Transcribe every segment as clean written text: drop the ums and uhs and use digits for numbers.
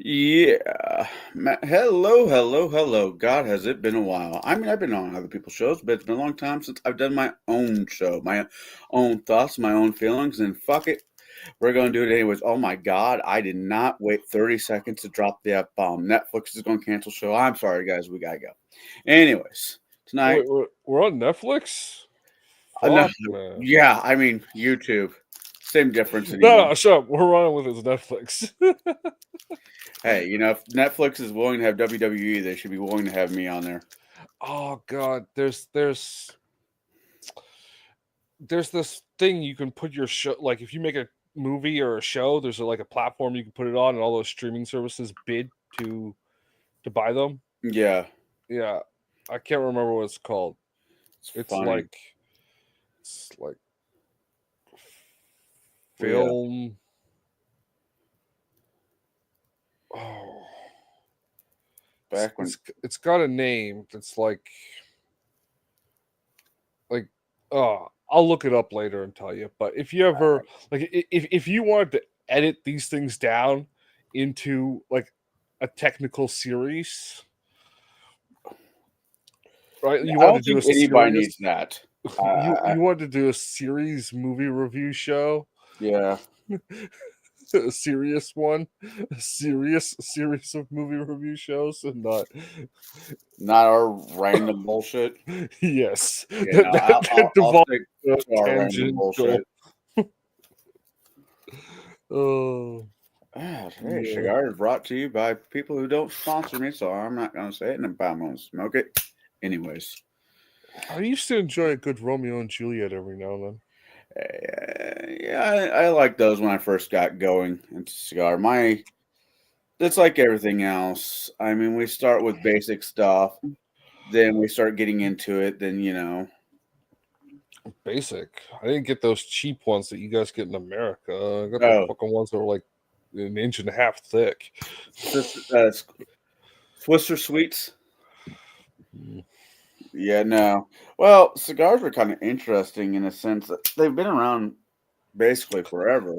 Yeah. Hello, hello, hello. God, has it been a while? I mean, I've been on other people's shows, but it's been a long time since I've done my own show, my own thoughts, my own feelings, and fuck it. We're going to do it anyways. Oh my God, I did not wait 30 seconds to drop the F-bomb. Netflix is going to cancel show. I'm sorry, guys. We got to go. Anyways, tonight, Wait, we're on Netflix? no, Fuck, man. yeah, I mean, YouTube. Same difference No, anymore. no, shut up. We're running with his Netflix. Hey, if Netflix is willing to have WWE, they should be willing to have me on there. Oh God, there's this thing you can put your show, like if you make a movie or a show, there's like a platform you can put it on, and all those streaming services bid to buy them. Yeah, Yeah, I can't remember what it's called. it's It's funny. like it's like Yeah. film. Oh, it's Back when, it's it's got a name that's like I'll look it up later and tell you. But if you ever like if you wanted to edit these things down into like a technical series, right? You I want to don't do think a anybody serious needs that. you want to do a series movie review show, Yeah, a serious one, a serious series of movie review shows, and not not our random bullshit. yes Yeah, no, that I'll devolves stick to to our random tangential. bullshit. Oh Hey, Cigar is brought to you by people who don't sponsor me, so I'm not going to say it, and I'm going to smoke it. Anyways, I used to enjoy a good Romeo and Juliet every now and then. yeah, I like those when I first got going into cigar. It's like everything else. I mean, we start with basic stuff, then we start getting into it, then, Basic. I didn't get those cheap ones that you guys get in America. I got the oh, fucking ones that were like an inch and a half thick. Swisser Sweets. Mm. Yeah, no. Well, cigars are kind of interesting in a sense that they've been around basically forever,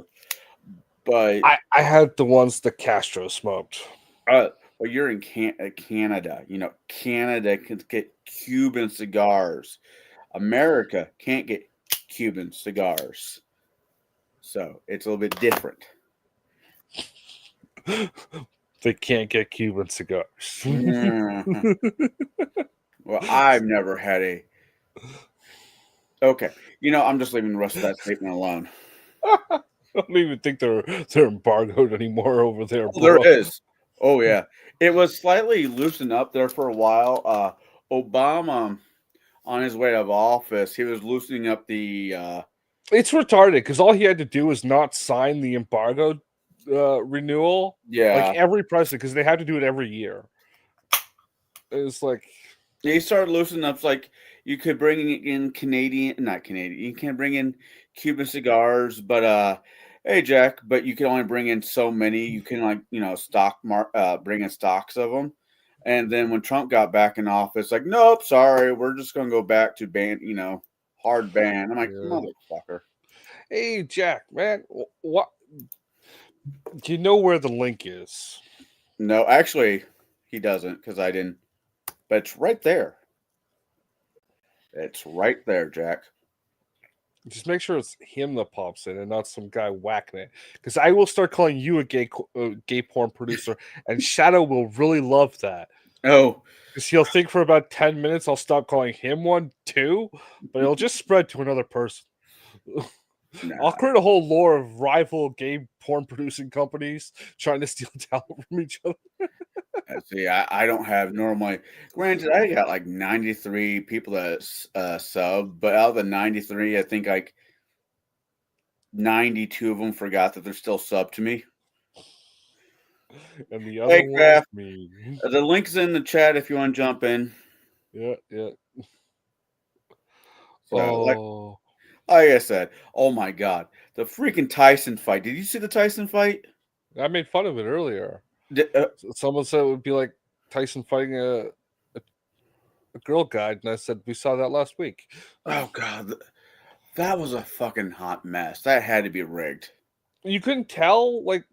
but I had the ones that Castro smoked. uh, but you're in Canada. Canada can get Cuban cigars. America can't get Cuban cigars, so it's a little bit different. They can't get Cuban cigars. Mhm. Well, I've never had a. Okay, I'm just leaving the rest of that statement alone. I don't even think they're embargoed anymore over there, Oh, there bro. is. Oh yeah, it was slightly loosened up there for a while. Obama, on his way out of office, he was loosening up the. It's retarded because all he had to do was not sign the embargo renewal. Like Yeah, every president, because they had to do it every year. It's like he started loosening up. Like you could bring in Canadian, not Canadian. You can bring in Cuban cigars, but hey Jack, but you can only bring in so many. You can bring in stocks of them. And then when Trump got back in office, like, nope, sorry, we're just gonna go back to ban, hard ban. I'm like, yeah. motherfucker. Hey Jack, man, what? Do you know where the link is? No, actually, he doesn't because I didn't. But it's right there. It's right there, Jack. Just make sure it's him that pops in and not some guy whacking it. Because I will start calling you a gay porn producer, and Shadow will really love that. Oh, Because he'll think for about 10 minutes. I'll stop calling him one too, but it'll just spread to another person. I'll nah. create a whole lore of rival gay porn producing companies trying to steal talent from each other. See, I don't have normally. Granted, I got like 93 people that sub, but out of the 93, I think like 92 of them forgot that they're still sub to me. And the other Hey, one's Craft, me. the link's in the chat if you want to jump in. Yeah, yeah. So, Oh, like I said, oh my God, the freaking Tyson fight. Did you see the Tyson fight? I made fun of it earlier. Did, Someone said it would be like Tyson fighting a girl guide, and I said we saw that last week. oh God, that was a fucking hot mess. That had to be rigged. You couldn't tell, like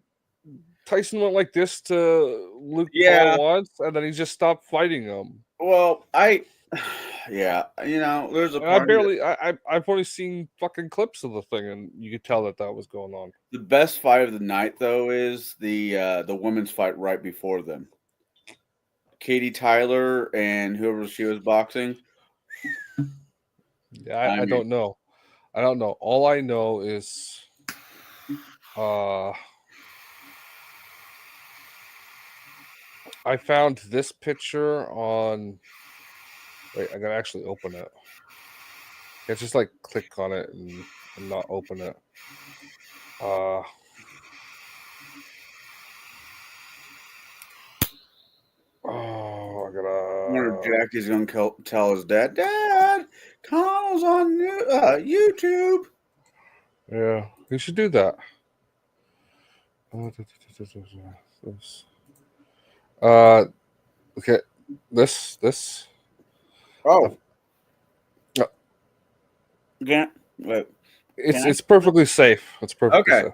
Tyson went like this to Luke Yeah. Paul once, and then he just stopped fighting him. Well, yeah, there's a And I part of me barely, I've only seen fucking clips of the thing, and you could tell that that was going on. the best fight of the night though is the women's fight right before them. Katie Tyler and whoever she was boxing. Yeah, I I mean, don't know. I don't know. All I know is, uh, I found this picture on. Wait, I gotta actually open it. Can't just like click on it and not open it. Uh, oh, I I wonder if gotta. Jackie's gonna tell his dad, Dad, Connell's on YouTube. Yeah, you should do that. Uh, okay, this. Oh, Uh, can't wait. Can it's perfectly safe. It's I? perfectly Okay, safe.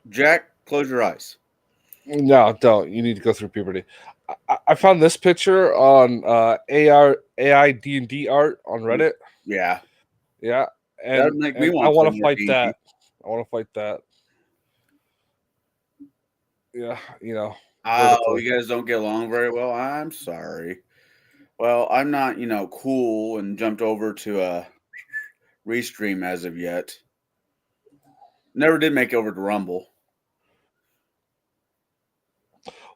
Jack, close your eyes. No, don't. You need to go through puberty. I found this picture on AI D&D art on Reddit. Yeah, Yeah, that would make me and I want to play want to more fight D&D. that. I want to fight that. Yeah, Oh, vertically. you guys don't get along very well. I'm sorry. Well, I'm not, cool and jumped over to a restream as of yet. Never did make it over to Rumble.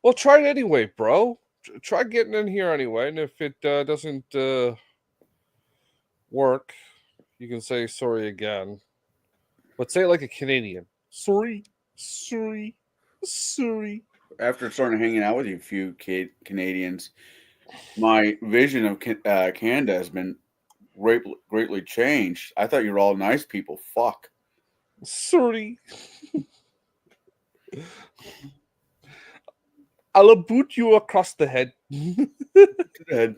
Well, try it anyway, bro. Try getting in here anyway, and if it doesn't work, you can say sorry again. But say it like a Canadian. Sorry, sorry, sorry. After starting hanging out with you, a few Canadians, my vision of Canada has been greatly changed. I thought you were all nice people. Fuck. Sorry. I'll boot you across the head. Good.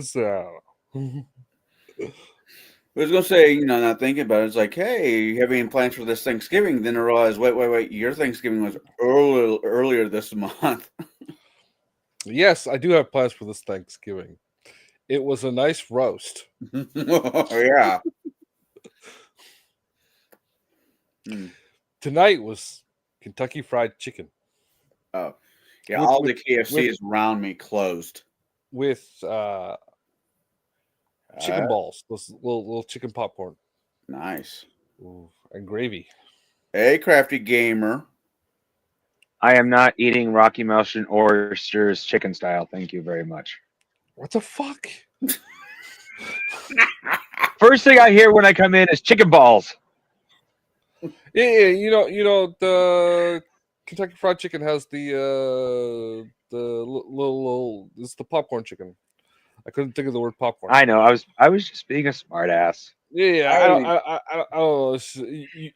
So, I was gonna say, not thinking about it. It's like, hey, you have any plans for this Thanksgiving? Then I realized, wait, your Thanksgiving was earlier this month. yes, I do have plans for this Thanksgiving. It was a nice roast. Yeah. Hmm. Tonight was Kentucky Fried Chicken Oh, yeah. with All with the KFCs around me closed. with Uh, chicken balls, those little chicken popcorn. nice. Ooh, and gravy. Hey, crafty gamer. I am not eating Rocky Mountain oysters chicken style. Thank you very much. What the fuck? First thing I hear when I come in is chicken balls. Yeah, the Kentucky Fried Chicken has the little it's the popcorn chicken. I couldn't think of the word popcorn. I know. I was just being a smartass. Yeah, I only I don't know.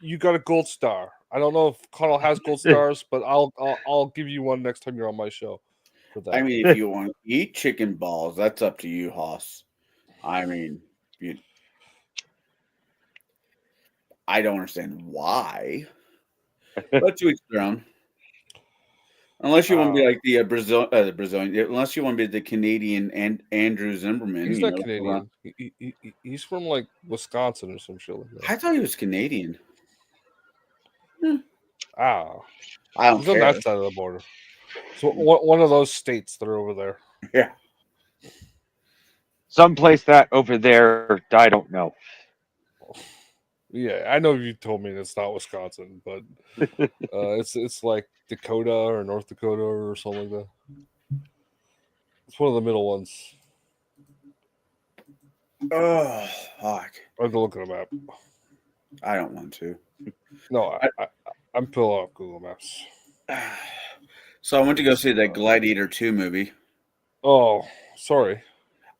You got a gold star. I don't know if Connell has gold stars, but I'll give you one next time you're on my show for I that. mean, if you want to eat chicken balls, that's up to you, Hoss. I mean, I don't understand why, but to each their own. Unless you want to be Uh, like the Brazilian, unless you want to be the Canadian and Andrew Zimmerman, he's not Canadian. He's from like Wisconsin or some shit like that. I thought he was Canadian. Hmm, Ah, I don't he's on care. that side of the border. So one of those states that are over there. Yeah. Someplace that over there, I don't know. Yeah, I know you told me it's not Wisconsin, but it's like Dakota or North Dakota or something like that. It's one of the middle ones. Oh, fuck. I have to look at a map. I don't want to. No, I'm pulling up Google Maps. So I went to go see the Gladiator 2 movie. Oh, sorry.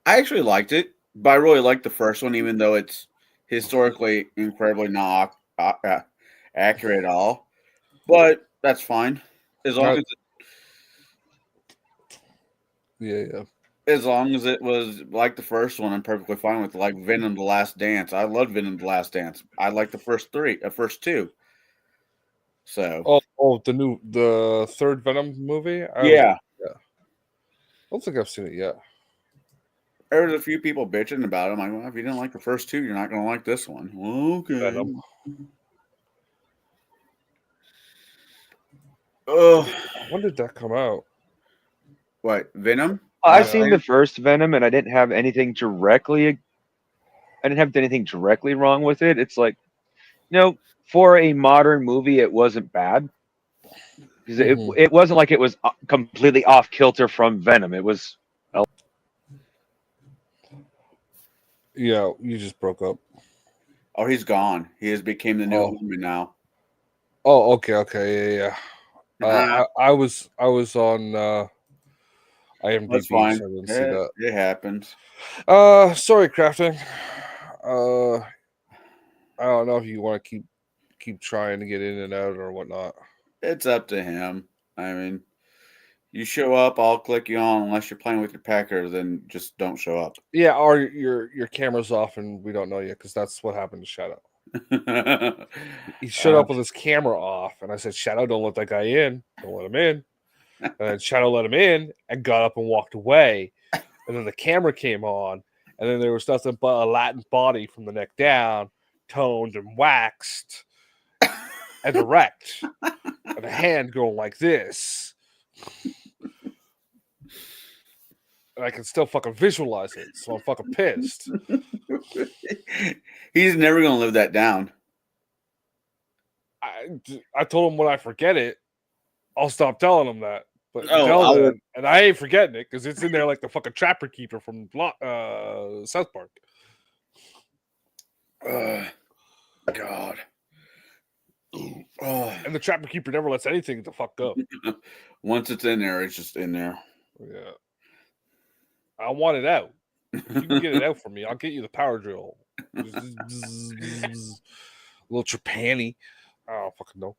I actually liked it, but I really liked the first one, even though it's historically incredibly not accurate at all. But that's fine, as long Not, as yeah. as long as it was like the first one, I'm perfectly fine with it. Like Venom: The Last Dance. I loved Venom: The Last Dance. I like the first two. So the third Venom movie. yeah, I don't think I've seen it yet. there was a few people bitching about it. I'm like, well, if you didn't like the first two, you're not going to like this one. Okay. Venom. Oh, When did that come out? what Venom? I've Last seen year? the first Venom, and I didn't have anything directly. I didn't have anything directly wrong with it. It's like, for a modern movie, it wasn't bad because Mhm. it wasn't like it was completely off kilter from Venom. It was. Yeah, you just broke up. Oh, he's gone. He has became the new Oh. homie now. Oh, okay, yeah. Nah, I was on that's IMDb, fine. so I didn't see It, that. it happens. Sorry, crafting. I don't know if you want to keep trying to get in and out or whatnot. It's up to him. I mean, you show up, I'll click you on. Unless you're playing with your pecker, then just don't show up. Yeah, or your camera's off and we don't know yet because that's what happened to Shadow. He showed up with his camera off, and I said, "Shadow, don't let that guy in. Don't let him in." And then Shadow let him in and got up and walked away. And then the camera came on, and then there was nothing but a Latin body from the neck down, toned and waxed and erect, and a hand going like this. And I can still fucking visualize it, so I'm fucking pissed. He's never gonna live that down. I told him when I forget it, I'll stop telling him that. But Oh, until I will. then, and I ain't forgetting it because it's in there like the fucking Trapper Keeper from South Park. God. And the Trapper Keeper never lets anything to fuck go. Once it's in there, it's just in there. Yeah. I want it out. If you can get it out for me, I'll get you the power drill. Little Trapani. I don't fucking know.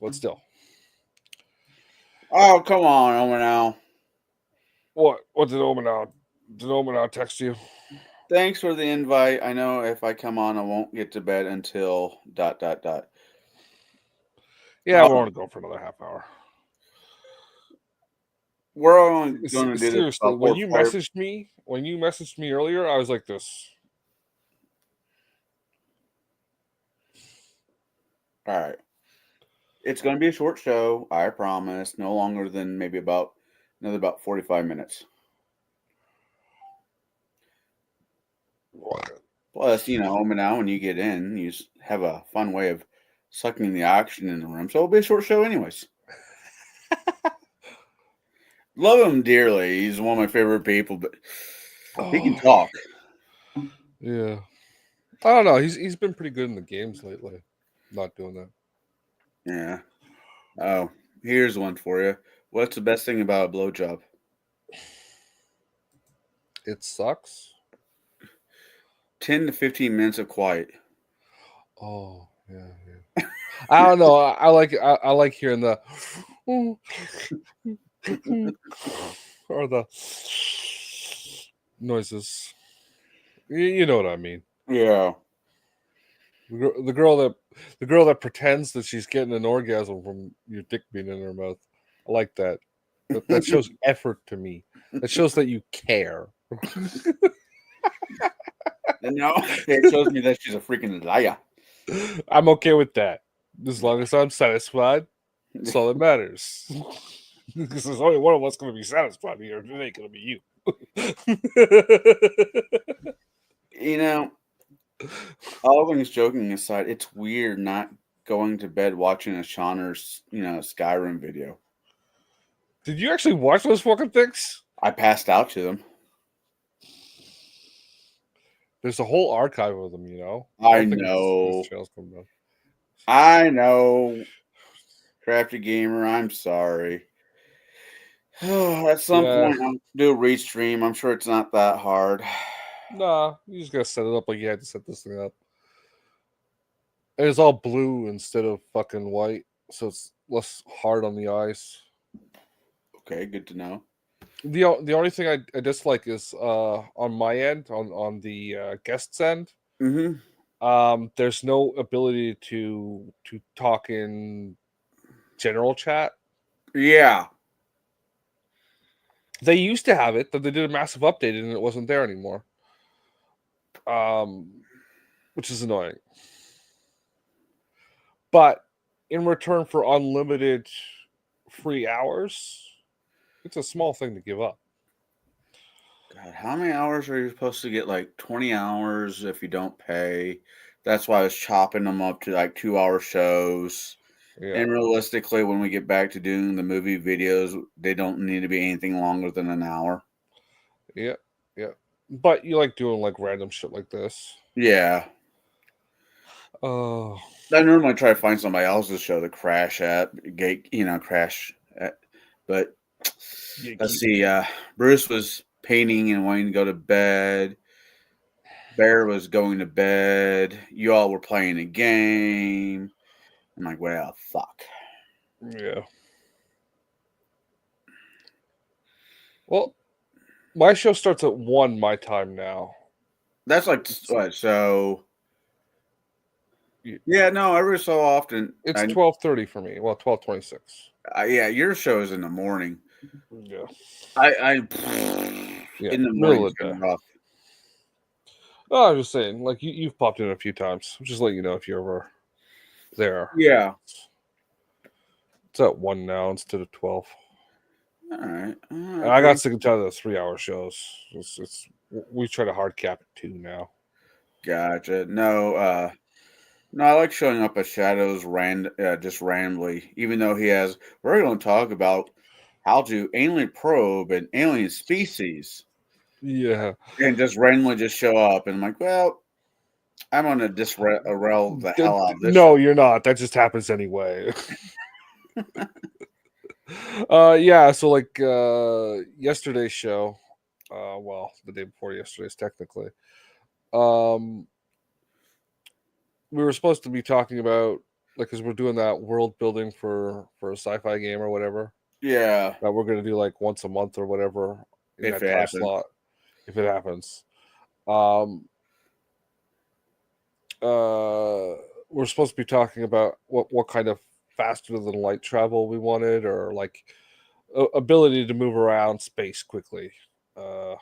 But still. Oh, come on, Omer now. What? What did Omen text you? Thanks for the invite. I know if I come on, I won't get to bed until ... Yeah, Oh, we're only going for another half hour. we're only going to do this Seriously, about when 4 you messaged me earlier, I was like this. All right. It's going to be a short show, I promise. No longer than maybe about 45 minutes. Plus, Omer now when you get in, you have a fun way of sucking the oxygen in the room. So it'll be a short show anyways. Love him dearly. He's one of my favorite people, but he can talk. Yeah. I don't know. He's been pretty good in the games lately. Not doing that. Yeah. Oh, here's one for you. What's the best thing about a blowjob? It sucks. 10 to 15 minutes of quiet. Oh, yeah. I don't know. I like hearing the or the noises. You know what I mean. Yeah. The girl that pretends that she's getting an orgasm from your dick being in her mouth. I like that. That shows effort to me. That shows that you care. And now it shows me that she's a freaking liar. I'm okay with that. As long as I'm satisfied, that's all that matters. Because there's only one of us going to be satisfied here. It ain't going to be you. All things joking aside, it's weird not going to bed watching a Sean or Skyrim video. Did you actually watch those fucking things? I passed out to them. There's a whole archive of them, I don't think know. this channel's coming up. I know. Crafty Gamer, I'm sorry. At some point, I'll do a restream. I'm sure it's not that hard. Nah, you just gotta set it up like you had to set this thing up. And it's all blue instead of fucking white, so it's less hard on the eyes. Okay, good to know. The only thing I dislike is on my end, on the guest's end, There's no ability to talk in general chat. Yeah. They used to have it, but they did a massive update and it wasn't there anymore. Which is annoying. But in return for unlimited free hours, it's a small thing to give up. God, how many hours are you supposed to get? Like 20 hours if you don't pay. That's why I was chopping them up to like 2 hour shows. Yeah. And realistically, when we get back to doing the movie videos, they don't need to be anything longer than an hour. Yeah. Yeah. But you like doing like random shit like this. Yeah. Oh. I normally try to find somebody else's show to crash at, crash at. But let's see. Bruce was painting and wanting to go to bed. Bear was going to bed. You all were playing a game. I'm like, well, fuck. Yeah. Well, my show starts at 1 my time now. That's like what? So yeah, no, every so often it's 12:30 for me. Well, 12:26. Yeah, your show is in the morning. Yeah. Yeah, in the morning is kind of rough. Oh, I was just saying, like you've popped in a few times. Just let you know if you're ever there. Yeah. It's at 1 now instead of 12. All right. I got sick and tired of those 3-hour shows. We try to hard cap at 2 now. Gotcha. No, no, I like showing up at Shadows just randomly, even though we're going to talk about how to anally probe an alien species. Yeah. And just randomly just show up. And I'm like, well, I'm going to derail the hell out of this. No, you're not. That just happens anyway. Yeah, so like yesterday's show, well, the day before yesterday's technically. We were supposed to be talking about because we're doing that world building for a sci-fi game or whatever. Yeah. That we're gonna do like once a month or whatever in if that it time happens. slot. If it happens. We're supposed to be talking about what kind of faster than light travel we wanted, or like ability to move around space quickly. Are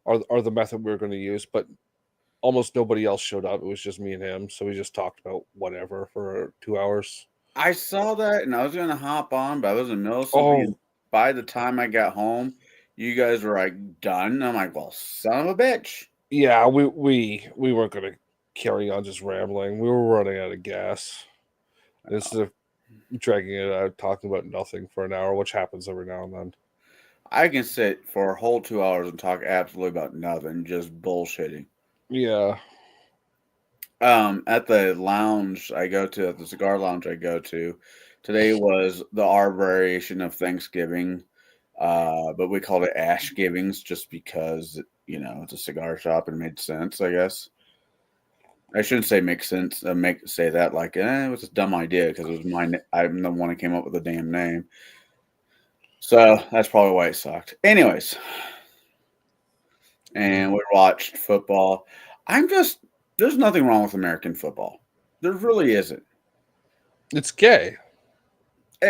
the method we were going to use, but almost nobody else showed up. It was just me and him, so we just talked about whatever for 2 hours. I saw that and I was going to hop on, but I was in the middle of something. And by the time I got home, you guys were like done. I'm like, well, son of a bitch. Yeah, we weren't going to carry on just rambling. We were running out of gas. Instead of dragging it out, talking about nothing for an hour, which happens every now and then. I can sit for a whole 2 hours and talk absolutely about nothing, just bullshitting. Yeah. At the lounge I go to, at the cigar lounge I go to, today was our variation of Thanksgiving, but we called it Ash Givings just because it's a cigar shop and it made sense, I guess. I shouldn't say make sense. Say that like it was a dumb idea because it was mine. I'm the one that came up with the damn name, so that's probably why it sucked. Anyways, and we watched football. There's nothing wrong with American football. There really isn't. It's gay.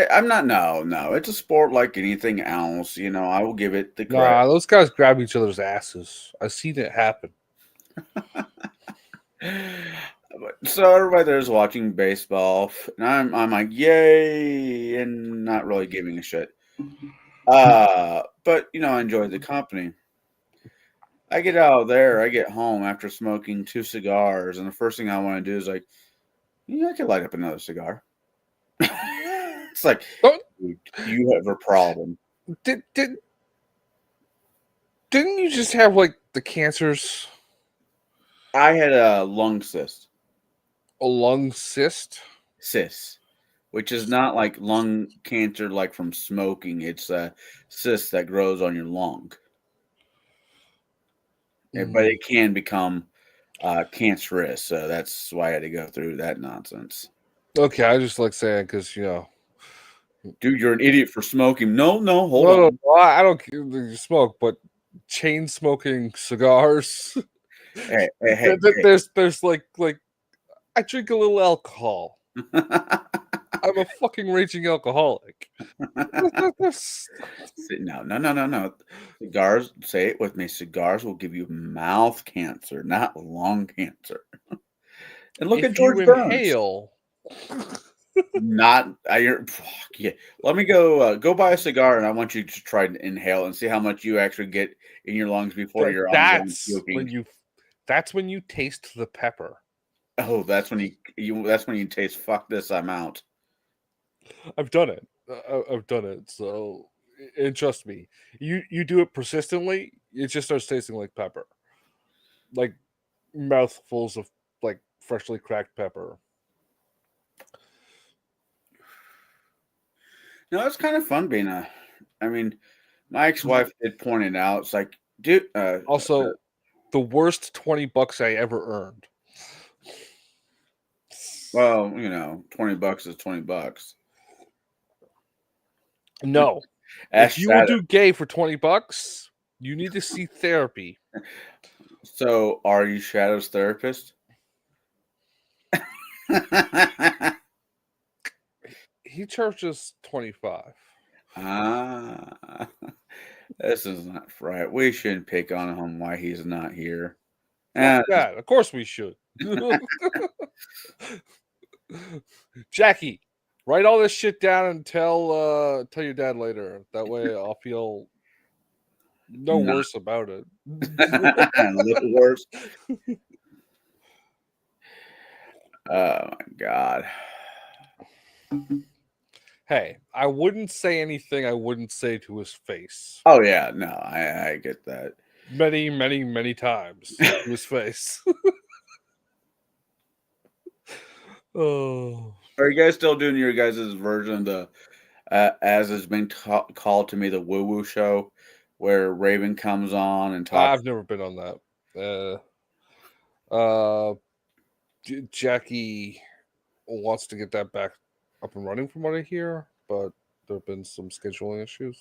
I'm not. No. It's a sport like anything else. I will give it the credit. Nah, those guys grab each other's asses. I've seen it happen. So everybody there's watching baseball, and I'm like, yay, and not really giving a shit. But I enjoyed the company. I get out of there, I get home after smoking 2 cigars, and the first thing I want to do is like, I could light up another cigar. It's like, you have a problem. Didn't you just have like the cancers? I had a lung cyst. A lung cyst? Cyst. Which is not like lung cancer like from smoking. It's a cyst that grows on your lung. But it can become cancerous. So that's why I had to go through that nonsense. Okay, I just like saying because dude, you're an idiot for smoking. No, hold on. No, I don't smoke, but chain smoking cigars. Hey. There's like I drink a little alcohol. I'm a fucking raging alcoholic. No. Cigars, say it with me. Cigars will give you mouth cancer, not lung cancer. And look at If you George Burns. inhale, Not fuck yeah. Let me go buy a cigar, and I want you to try to inhale and see how much you actually get in your lungs before you're on the ground puking. that's when you taste the pepper. Oh, that's when that's when you taste. Fuck this, I'm out. I've done it. I've done it. So, and trust me, you do it persistently, it just starts tasting like pepper, like mouthfuls of like freshly cracked pepper. No, it's kind of fun being a. I mean, my ex-wife did point it out. It's like, dude. Also, the worst $20 I ever earned. Well, $20 is $20. No, if Ash you will Sada. do gay for $20, you need to see therapy. So, are you Shadow's therapist? He charges 25. Ah, this is not right. We shouldn't pick on him why he's not here. Fuck Eh, that. Of course we should. Jackie, write all this shit down and tell your dad later. That way I'll feel no not worse about it. a little worse. Oh my god. Hey, I wouldn't say anything I wouldn't say to his face. Oh yeah, no, I get that. Many, many, many times to his face. Oh. Are you guys still doing your guys' version of the as has been called to me the woo woo show, where Raven comes on and talks? I've never been on that. Jackie wants to get that back up and running from what I hear, but there have been some scheduling issues.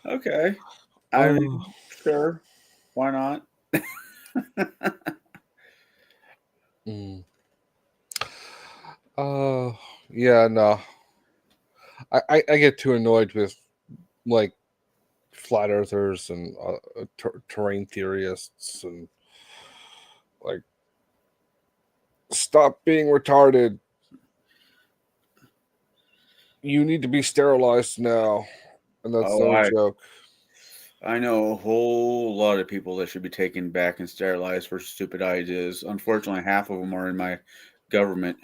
Okay, I mean, sure, why not? Mm. Yeah, no. I get too annoyed with like flat earthers and terrain theorists and like stop being retarded. You need to be sterilized now, and that's Oh, no joke. I know a whole lot of people that should be taken back and sterilized for stupid ideas. Unfortunately, half of them are in my government.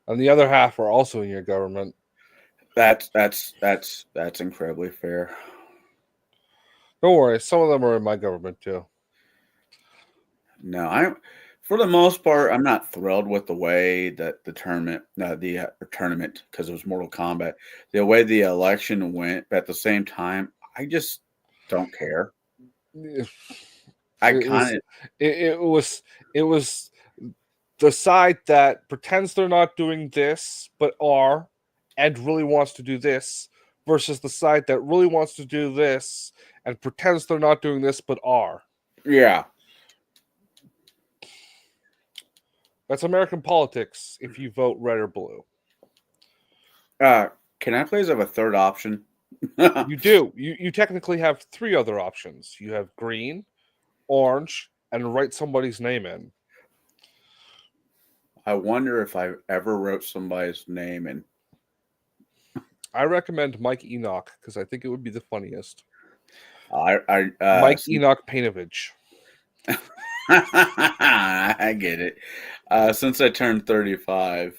And the other half are also in your government. That's incredibly fair. Don't worry, some of them are in my government too. No, for the most part, I'm not thrilled with the way that the tournament, because it was Mortal Kombat, the way the election went. But at the same time, I just don't care. I It was kind of it was the side that pretends they're not doing this but are and really wants to do this versus the side that really wants to do this and pretends they're not doing this but are. yeah. That's American politics if you vote red or blue. Can I please have a third option? You do. You technically have three other options. You have green, orange, and write somebody's name in. I wonder if I ever wrote somebody's name in. I recommend Mike Enoch because I think it would be the funniest. Mike Enoch Painovich. I get it. Since I turned 35,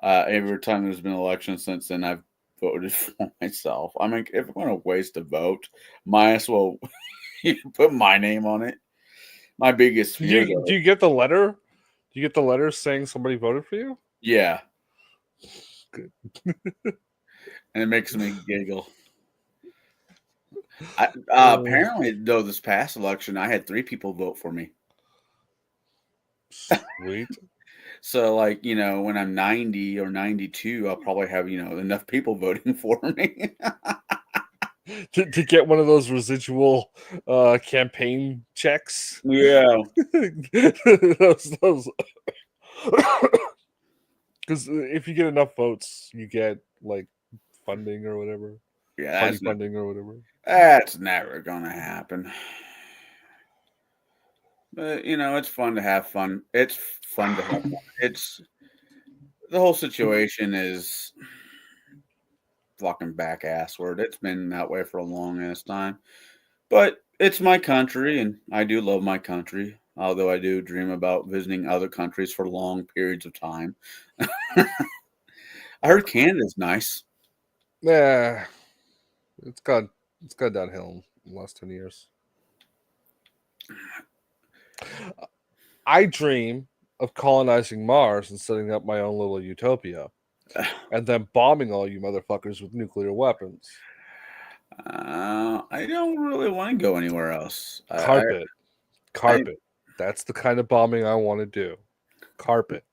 every time there's been an election since then, I've voted for myself. I mean, if I'm going to waste a vote, might as well put my name on it. My biggest fear, Do you get the letter? Do you get the letter saying somebody voted for you? Yeah. Good. And it makes me giggle. Apparently, though, this past election, I had 3 people vote for me. Sweet. So, like, when I'm 90 or 92, I'll probably have, enough people voting for me. to get one of those residual campaign checks. Yeah. those because if you get enough votes, you get like funding or whatever, Yeah, party funding or whatever. that's never gonna happen. But it's fun to have fun. It's fun to have fun. It's the whole situation is fucking back ass word. It's been that way for a long ass time. But it's my country and I do love my country. Although I do dream about visiting other countries for long periods of time. I heard Canada's nice. Yeah, it's gone downhill in the last 10 years. I dream of colonizing Mars and setting up my own little utopia, and then bombing all you motherfuckers with nuclear weapons. I don't really want to go anywhere else. Carpet. That's the kind of bombing I want to do. Carpet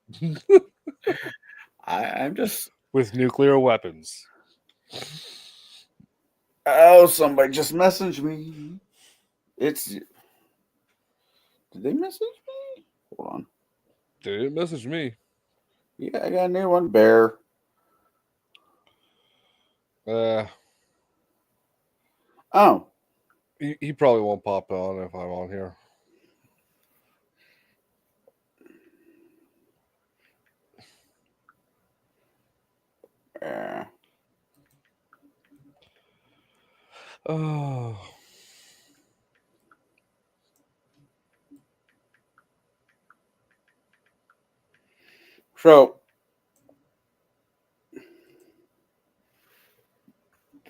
I'm just. with nuclear weapons. Oh, somebody just messaged me. Did they message me? Hold on. They didn't message me. Yeah, I got a new one. Bear. Oh. He probably won't pop on if I'm on here. Yeah. Oh. So,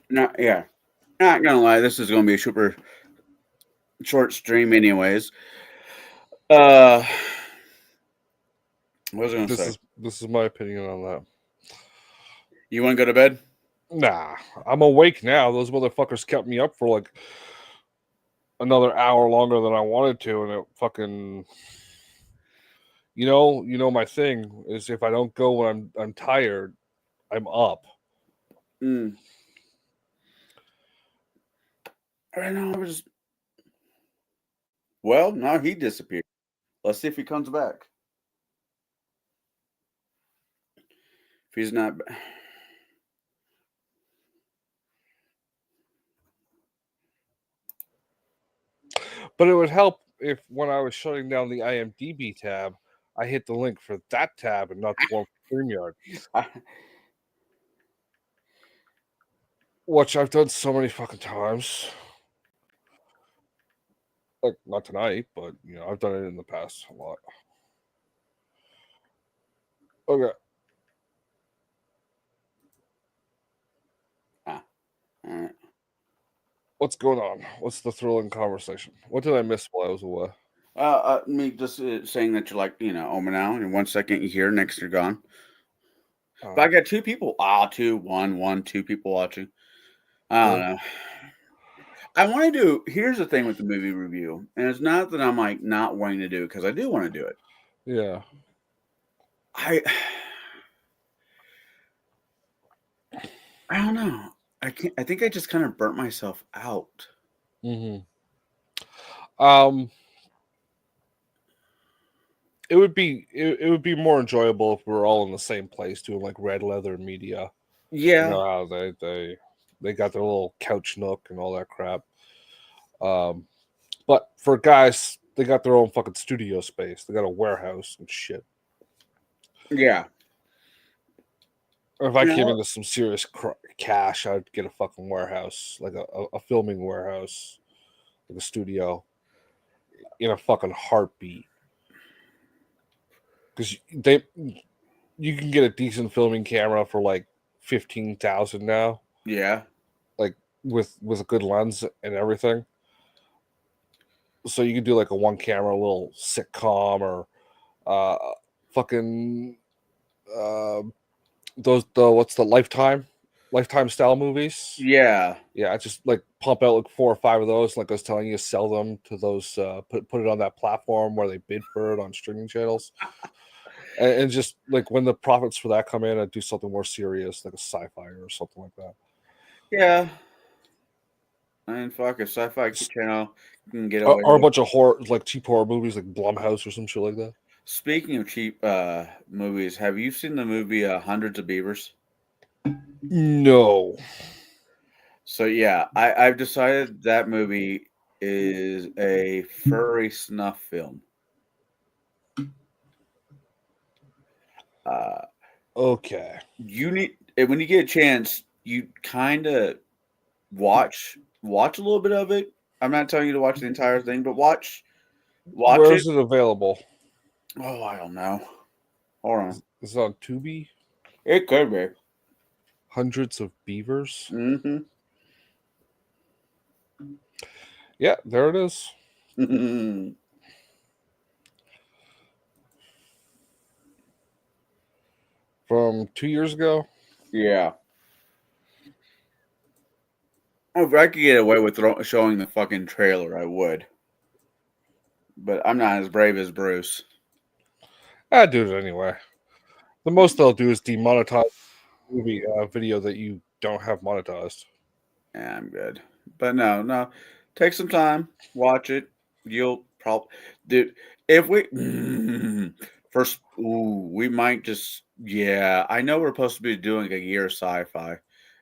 not gonna lie. This is gonna be a super short stream, anyways. What was I gonna say? This is my opinion on that. You want to go to bed? Nah, I'm awake now. Those motherfuckers kept me up for like another hour longer than I wanted to, and it fucking. You know my thing is if I don't go when I'm tired, I'm up. Mm. Right now, Well, now he disappeared. Let's see if he comes back. If he's not. But it would help if when I was shutting down the IMDb tab, I hit the link for that tab and not the one for StreamYard. Which I've done so many fucking times. Like, not tonight, but, I've done it in the past a lot. Okay. All right. What's going on? What's the thrilling conversation? What did I miss while I was away? Me just saying that you're like, over now. In 1 second you're here, next you're gone. But I got two people. Two people watching. I don't know. I want to do. Here's the thing with the movie review, and it's not that I'm like not wanting to do it because I do want to do it. Yeah. I don't know. I can't. I think I just kind of burnt myself out. Mm-hmm. It would be more enjoyable if we were all in the same place doing like Red Leather Media. Yeah. You know how they got their little couch nook and all that crap. But for guys, they got their own fucking studio space. They got a warehouse and shit. Yeah. Or if I came into some serious cash, I'd get a fucking warehouse, like a filming warehouse, like a studio, in a fucking heartbeat. Because you can get a decent filming camera for like 15,000 now. Yeah. Like with a good lens and everything. So you can do like a one camera little sitcom or fucking what's the lifetime style movies. Yeah. I just like pump out like 4 or 5 of those, like I was telling you, sell them to those put it on that platform where they bid for it on streaming channels. And just like when the profits for that come in, I'd do something more serious, like a sci-fi or something like that. Yeah. I mean, fuck, if Sci-Fi Channel can get Are, away are a with. bunch of horror, like cheap horror movies, like Blumhouse or some shit like that? Speaking of cheap movies, have you seen the movie Hundreds of Beavers? No. So yeah, I've decided that movie is a furry snuff film. Uh, Okay. you need when you get a chance, you kind of watch a little bit of it. I'm not telling you to watch the entire thing, but watch Where it. is it available? Oh, I don't know. Hold on, Is it on Tubi? it could be. Hundreds of Beavers. Mm-hmm. Yeah, there it is. From 2 years ago. Yeah. Oh, if I could get away with showing the fucking trailer, I would. But I'm not as brave as Bruce. I do it anyway. The most they'll do is demonetize the movie video that you don't have monetized. Yeah, I'm good. But no. Take some time, watch it. You'll probably, dude. If we first, ooh, we might just, yeah. I know we're supposed to be doing a year sci-fi,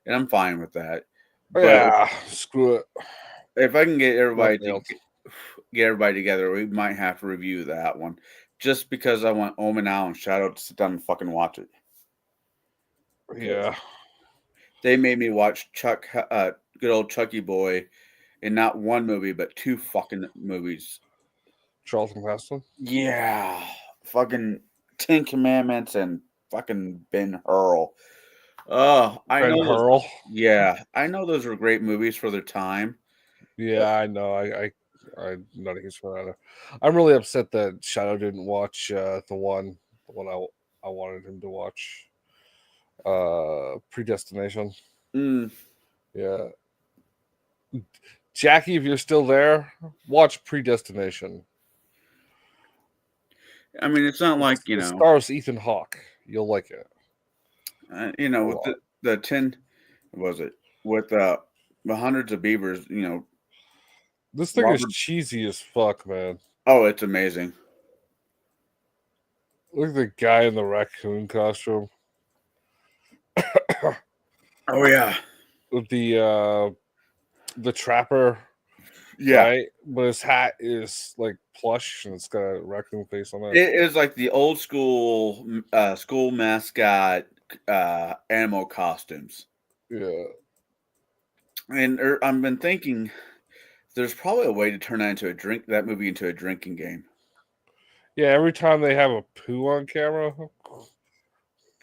and I'm fine with that. But Yeah, screw it. if I can get everybody Nothing to else. get everybody together, we might have to review that one, just because I want Omen Al and Shadow to sit down and fucking watch it. Yeah. They made me watch good old Chucky Boy, in not one movie but two fucking movies. Charlton Heston. Yeah, fucking Ten Commandments and fucking Ben Hur. Oh, I Ben know those. Hurl. Yeah, I know those were great movies for their time. Yeah, I know. I'm not a huge fan either. I'm really upset that Shadow didn't watch the one I wanted him to watch. Predestination. Mm, Yeah. Jackie, if you're still there, watch Predestination. I mean, it's not like It stars Ethan Hawke. You'll like it a with lot. the 10, what was it with the hundreds of beavers? This thing is Robert. cheesy as fuck, man. Oh, it's amazing. Look at the guy in the raccoon costume. Oh yeah, With the trapper, yeah. right? But his hat is like plush and it's got a raccoon face on it. It is like the old school mascot animal costumes. Yeah. And I've been thinking there's probably a way to turn that movie into a drinking game. Yeah, every time they have a poo on camera.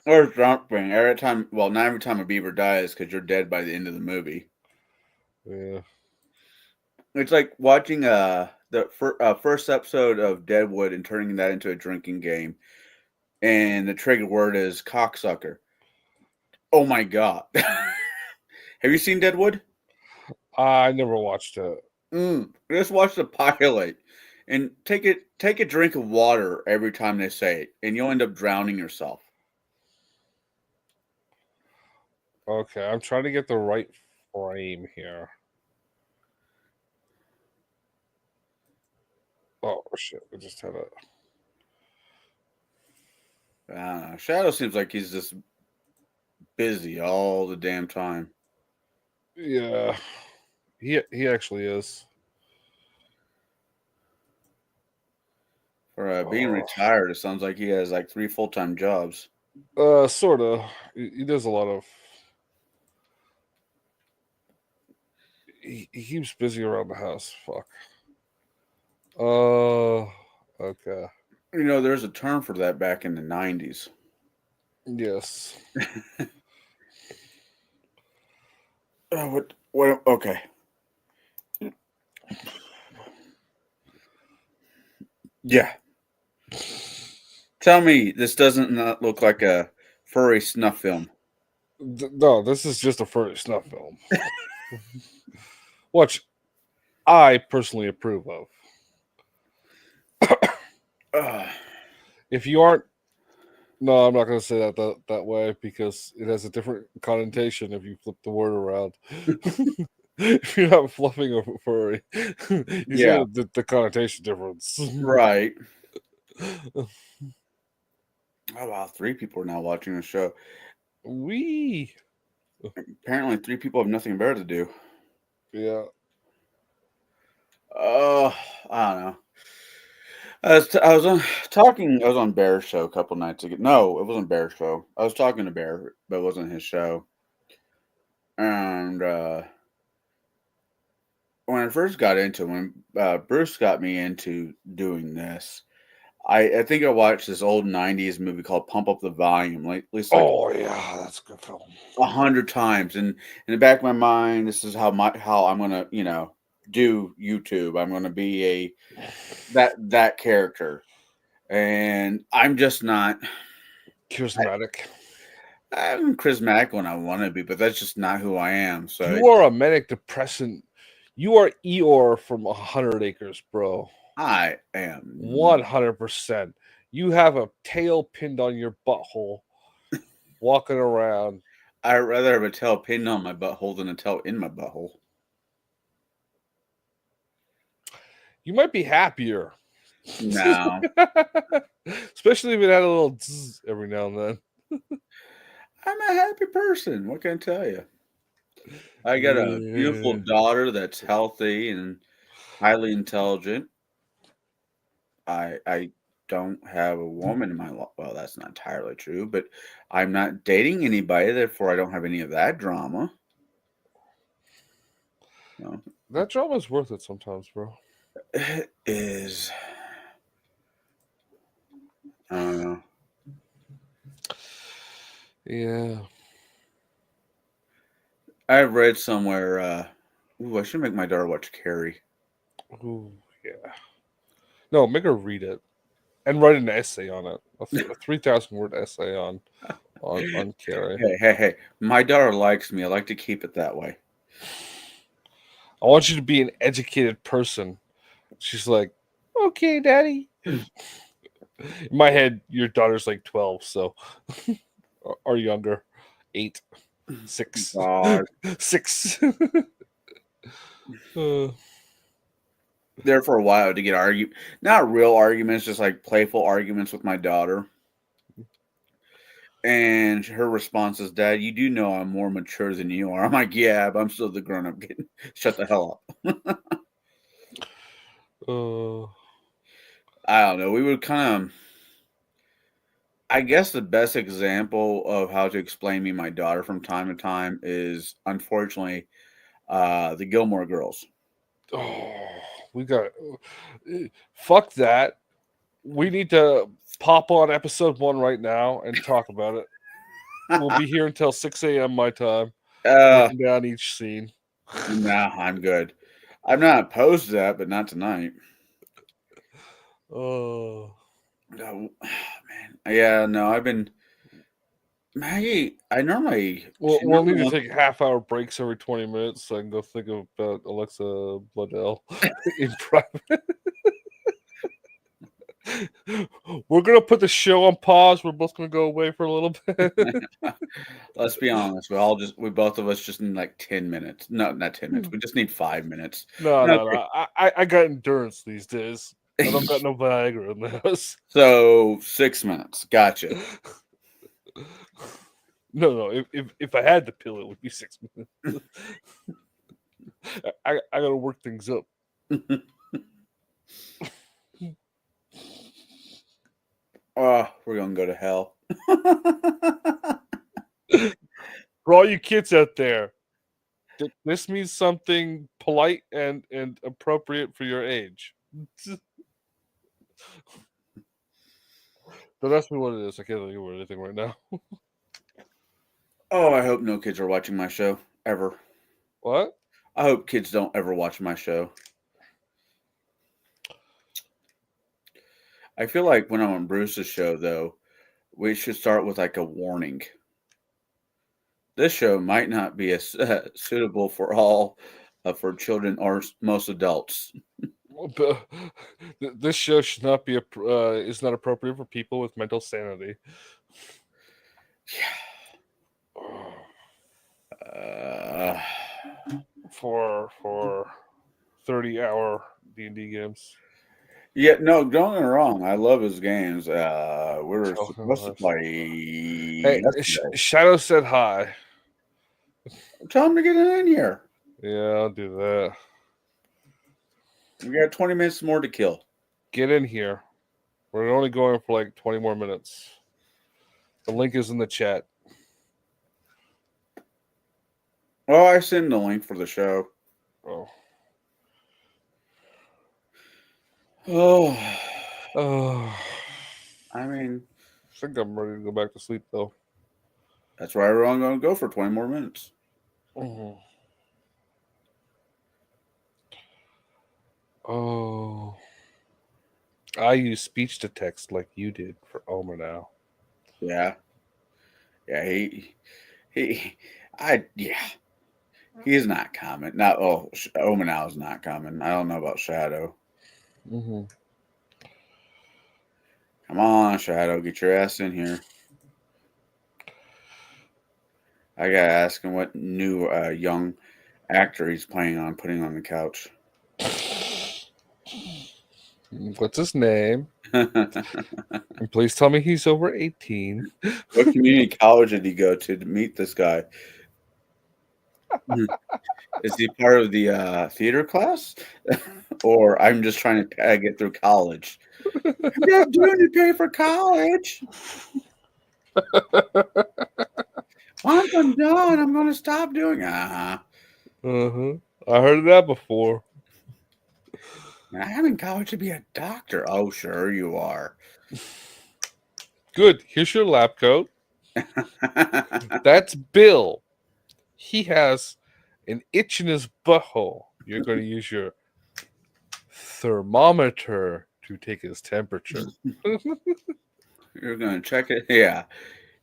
Or something. Every time, well, not every time a beaver dies because you're dead by the end of the movie. Yeah. It's like watching the first episode of Deadwood and turning that into a drinking game. And the trigger word is cocksucker. Oh my god. Have you seen Deadwood? I never watched it. Just watch the pilot and take a drink of water every time they say it, and you'll end up drowning yourself. Okay, I'm trying to get the right frame here. Oh shit! I just had a. I don't know. Shadow seems like he's just busy all the damn time. Yeah, he actually is. For being Oh. retired, it sounds like he has like 3 full-time jobs. Sort of. He does a lot of. He keeps busy around the house. Fuck. Okay. There's a term for that back in the 90s. Yes. What? Okay. Yeah. Tell me this doesn't not look like a furry snuff film. No, this is just a furry snuff film. Which I personally approve of. If you aren't, no, I'm not going to say that way because it has a different connotation if you flip the word around. if you're not fluffing a furry, you see Yeah, the connotation difference. right. Oh wow, 3 people are now watching the show. Wee. Apparently, 3 people have nothing better to do. Yeah. Oh, I don't know. I was on talking. I was on Bear's show a couple nights ago. No, it wasn't Bear's show. I was talking to Bear, but it wasn't his show. And when I first got into it, when Bruce got me into doing this, I think I watched this old '90s movie called Pump Up the Volume, like at least like Oh yeah, that's a good film. 100 times. And in the back of my mind, this is how I'm gonna do YouTube. I'm gonna be that character, and I'm just not. Charismatic. I'm charismatic when I want to be, but that's just not who I am. So You are a manic depressant. You are Eeyore from 100 Acres, bro. I am. 100%. You have a tail pinned on your butthole, walking around. I'd rather have a tail pinned on my butthole than a tail in my butthole. You might be happier. No, Especially if it had a little zzz every now and then. I'm a happy person. What can I tell you? I got a beautiful Yeah. daughter that's healthy and highly intelligent. I don't have a woman in my life. Well, that's not entirely true, but I'm not dating anybody, therefore I don't have any of that drama. No. That drama's worth it sometimes, bro. It is. I don't know. Yeah. I've read somewhere. Ooh, I should make my daughter watch Carrie. Ooh, yeah. No, make her read it and write an essay on it. A 3,000 word essay on Carrie. Hey! My daughter likes me. I like to keep it that way. I want you to be an educated person. She's like, okay, daddy. In my head, your daughter's like 12, so or younger. 8, 6, God. 6. There for a while to get not real arguments, just like playful arguments with my daughter. And her response is, "Dad, you do know I'm more mature than you are." I'm like, "Yeah, but I'm still the grown up kid. Shut the hell up." uh, I don't know. We would kind of. I guess the best example of how to explain me my daughter from time to time is, unfortunately, the Gilmore Girls. oh, we got fuck that. We need to pop on episode 1 right now and talk about it. We'll be here until 6 a.m. my time, uh, breaking down each scene. nah, I'm good. I'm not opposed to that, but not tonight. Oh, No, man. Yeah, no, I've been. Maggie, I normally. we'll, She we'll need normally to wants. take half-hour breaks every 20 minutes so I can go think about Alexa Bledel in private. We're gonna put the show on pause. We're both gonna go away for a little bit. Let's be honest. We both of us just need like 10 minutes. No, not 10 minutes. We just need 5 minutes. No, No, no, no. I got endurance these days. I don't got no Viagra in the house. So 6 minutes. Gotcha. No. If I had the pill, it would be 6 minutes. I gotta work things up. Oh, we're gonna go to hell. For all you kids out there, this means something polite and appropriate for your age. Don't ask me what it is. I can't think of anything right now. Oh, I hope no kids are watching my show ever. What? I hope kids don't ever watch my show. I feel like when I'm on Bruce's show, though, we should start with like a warning. This show might not be as suitable for for children or most adults. But this show should not be is not appropriate for people with mental sanity. Uh, for 30-hour D&D games. Yeah, no, don't get me wrong. I love his games. We were Oh, supposed to nice. play Hey, yesterday. Shadow said hi. Tell him to get in here. Yeah, I'll do that. We got 20 minutes more to kill. Get in here. We're only going for like 20 more minutes. The link is in the chat. Well, I sent the link for the show. Oh. Oh, Oh. I mean, I think I'm ready to go back to sleep though. that's why we're only going to go for 20 more minutes. Mhm. Oh. I use speech to text like you did for Omer now. Yeah. Yeah, he's not common. Not, Omanau is not common. I don't know about Shadow. Mm-hmm. Come on, Shadow, get your ass in here. I gotta ask him what new young actor he's planning on putting on the couch. What's his name? And please tell me he's over 18. What community college did he go to meet this guy? Is he part of the theater class? Or I'm just trying to get through college? I'm not doing to pay for college. Once I'm done, I'm going to stop doing. Uh-huh. I heard of that before. I'm in college to be a doctor. Oh, sure you are. Good. Here's your lab coat. That's Bill. He has an itch in his butthole. You're going to use your thermometer to take his temperature. You're going to check it. Yeah.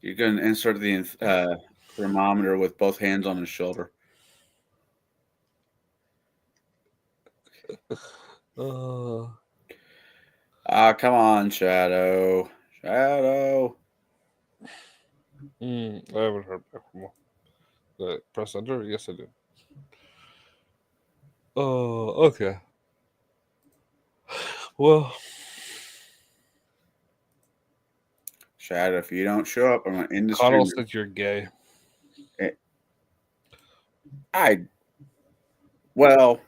You're going to insert the thermometer with both hands on his shoulder. Come on, Shadow. Shadow. I haven't heard back from him. Did I press enter? Yes, I did. Oh, okay. Well, Shadow, if you don't show up, I'm going to end the Connell stream. said you're gay. Well,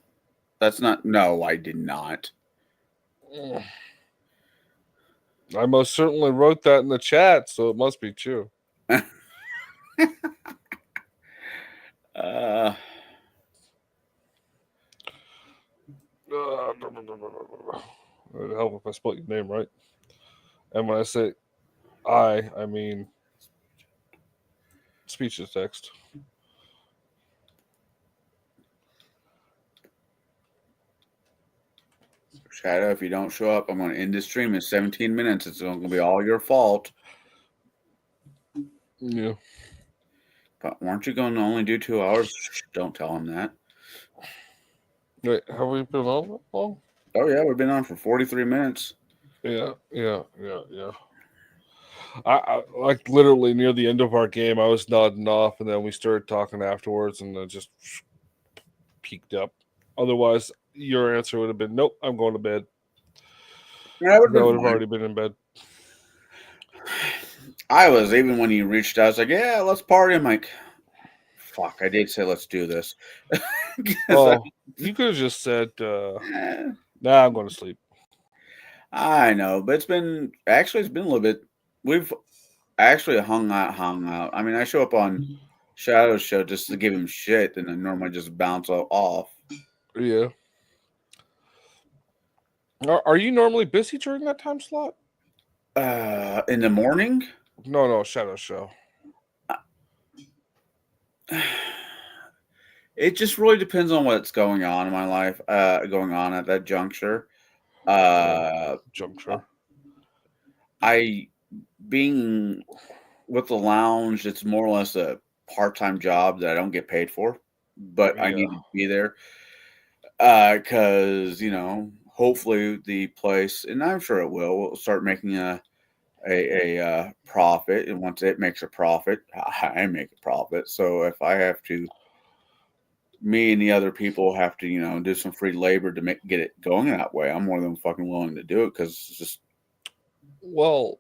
that's not. No, I did not. I most certainly wrote that in the chat, so it must be true. Uh, It'd help if I spelled your name right. And when I say I mean speech to text. Shadow, if you don't show up, I'm going to end this stream in 17 minutes. It's going to be all your fault. Yeah. But weren't you going to only do 2 hours? Shh, don't tell him that. Wait, have we been on that long? Oh, yeah, we've been on for 43 minutes. Yeah. I like literally near the end of our game, I was nodding off, and then we started talking afterwards, and then just peaked up. Otherwise, your answer would have been, "Nope, I'm going to bed." Yeah, I would have already been in bed. I was, even when you reached out, I was like, yeah, let's party. I'm like, fuck, I did say let's do this. Oh, you could have just said, nah, I'm going to sleep. I know, but it's been a little bit. We've actually hung out. I mean, I show up on Shadow's show just to give him shit, and then normally just bounce off. Yeah. Are you normally busy during that time slot? In the morning? No, Shadow Show. It just really depends on what's going on in my life, going on at that juncture. Juncture. Being with the lounge, it's more or less a part-time job that I don't get paid for, but I need to be there. Because hopefully the place, and I'm sure it will start making a profit, and once it makes a profit, I make a profit. So if I have to me and the other people have to, do some free labor to get it going that way. I'm more than fucking willing to do it because it's just, Well,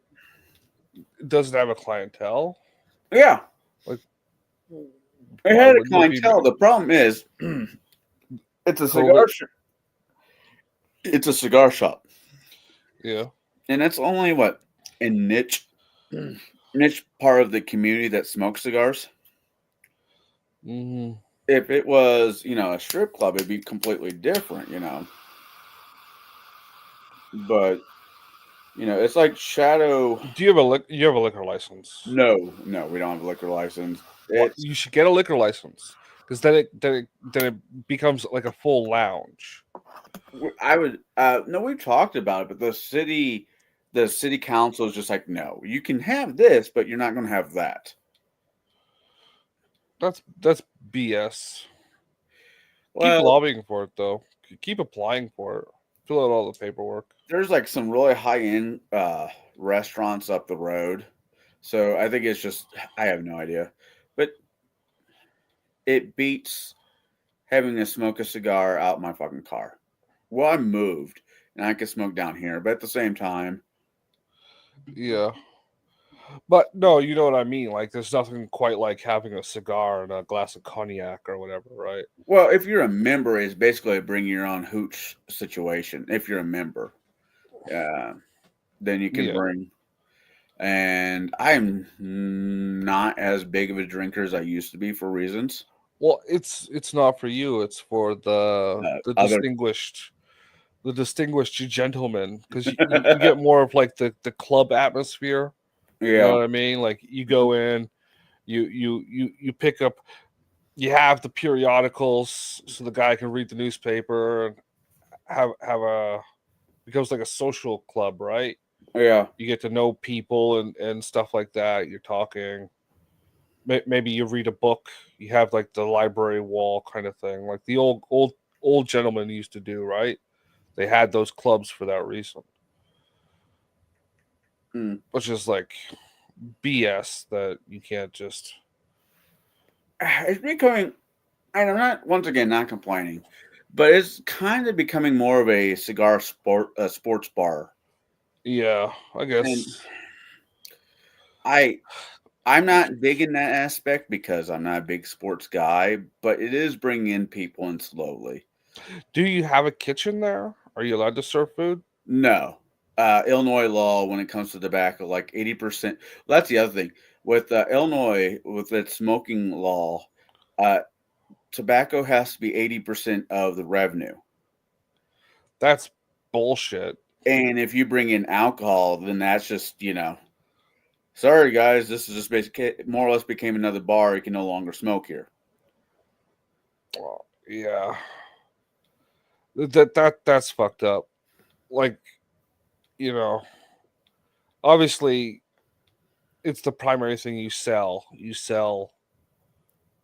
does it have a clientele? yeah, Like, it why had a wouldn't it be? clientele. The problem is, it's a cigar, COVID? it's a cigar shop, Yeah. and that's only what a niche part of the community that smokes cigars. Hmm. If it was, a strip club, it'd be completely different. But it's like Shadow. Do you have you have a liquor license? No, we don't have a liquor license. What It's you should get a liquor license because then it becomes like a full lounge. I would no, we've talked about it, but the city council is just like, no, you can have this, but you're not going to have that. That's BS. Keep Well, lobbying for it though. Keep applying for it. Fill out all the paperwork. there's like some really high end restaurants up the road, so I think it's just I have no idea, but it beats having to smoke a cigar out my fucking car. Well, I moved and I can smoke down here, but at the same time, Yeah. But no, you know what I mean. Like, there's nothing quite like having a cigar and a glass of cognac or whatever, right? well, if you're a member, it's basically a bring your own hooch situation. If you're a member, uh, then you can Yeah. bring. And I'm not as big of a drinker as I used to be for reasons. Well, it's not for you. It's for the Other, distinguished gentleman because you get more of like the club atmosphere. You know yeah, what I mean? Like you go in, you pick up, you have the periodicals so the guy can read the newspaper and have a becomes like a social club, right? yeah, You get to know people and stuff like that. You're talking. Maybe you read a book. You have like the library wall kind of thing, like the old gentlemen used to do, right? They had those clubs for that reason, mm. which is like BS that you can't just. It's becoming. And I'm not once again not complaining, but it's kind of becoming more of a sports bar. Yeah, I And guess. I I'm not big in that aspect because I'm not a big sports guy, but it is bringing in people in slowly. Do you have a kitchen there? Are you allowed to serve food? No. Illinois law when it comes to tobacco, like 80%. Well, that's the other thing. With Illinois, with its smoking law, uh, tobacco has to be 80% of the revenue. That's bullshit. And if you bring in alcohol, then that's just, sorry guys, this is just basically more or less became another bar. You can no longer smoke here. Well, yeah, that's fucked up. Like, you know, obviously, it's the primary thing you sell. You sell,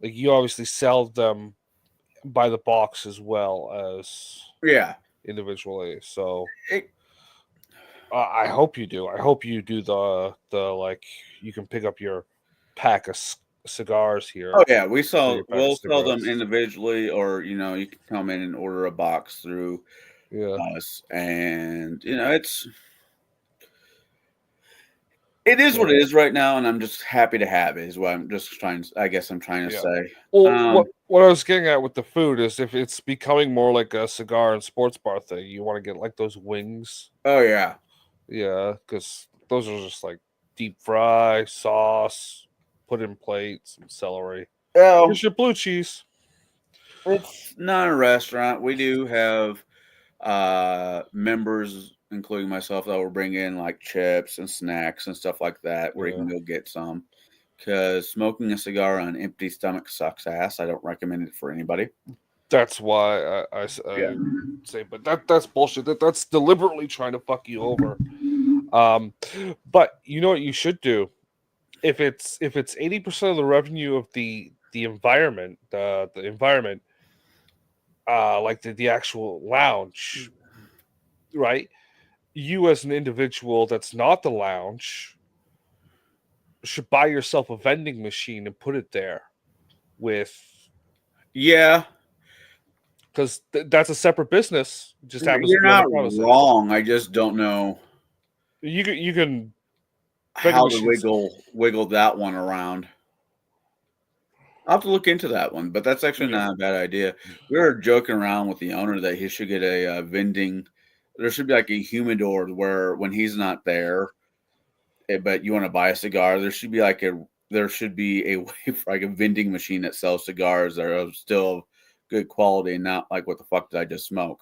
like, you obviously sell them by the box as well as Yeah. individually. So It, I hope you do. I hope you do the like you can pick up your pack of cigars oh here yeah, or your pack of we'll sell them cigarettes. individually, or you can come in and order a box through Yeah, us, and it is yeah, what it is right now, and I'm just happy to have it. Is what I'm just trying. I guess I'm trying to yeah. say. Well, what I was getting at with the food is if it's becoming more like a cigar and sports bar thing, you want to get like those wings. Oh yeah. Yeah, because those are just like deep fry, sauce, put in plates, some celery. Well, Here's your blue cheese. it's not a restaurant. We do have members, including myself, that will bring in like chips and snacks and stuff like that, where you Yeah, can go get some. Because smoking a cigar on an empty stomach sucks ass. I don't recommend it for anybody. that's why Yeah. I say, but that's bullshit. That's deliberately trying to fuck you over. Um, but you know what you should do if it's 80% of the revenue of the environment, the environment, like the actual lounge, right? You as an individual that's not the lounge should buy yourself a vending machine and put it there with Yeah. because that's a separate business. It just happens to You're be on the not premises. wrong. I just don't know You can vending how to machines. wiggle that one around. I'll have to look into that one, but that's actually Yeah. not a bad idea. We were joking around with the owner that he should get a vending. There should be like a humidor where when he's not there, but you want to buy a cigar, there should be a way for like a vending machine that sells cigars that are still good quality and not like what the fuck did I just smoke?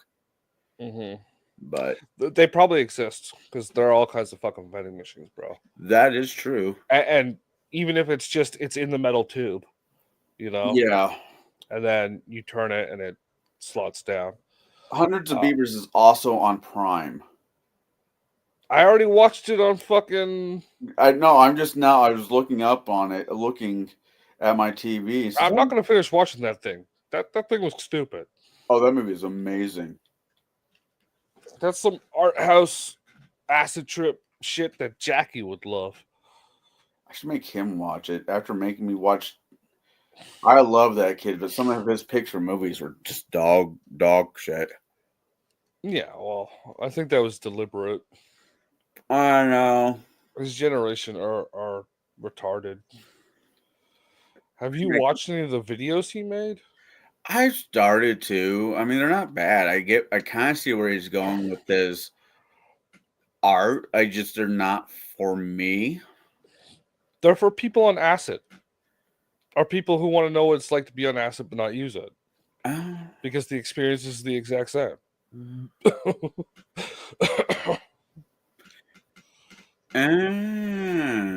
hmm But They probably exist because there are all kinds of fucking vending machines, bro. that is true. And even if it's just it's in the metal tube, Yeah. and then you turn it and it slots down. Hundreds of Uh, Beavers is also on Prime. I already watched it on fucking. I know. I'm just now. I was looking up on it, looking at my TV. It says, I'm not gonna finish watching that thing. That thing was stupid. "Oh, that movie is amazing." That's some art house acid trip shit that Jackie would love. I should make him watch it after making me watch. I love that kid, but some of his picture movies were just dog shit. Yeah, well, I think that was deliberate. I know. His generation are retarded. Have you Make- watched any of the videos he made? I started to. I mean, they're not bad. I kind of see where he's going with his art. They're not for me. They're for people on acid, or people who want to know what it's like to be on acid but not use it, Uh, because the experience is the exact same.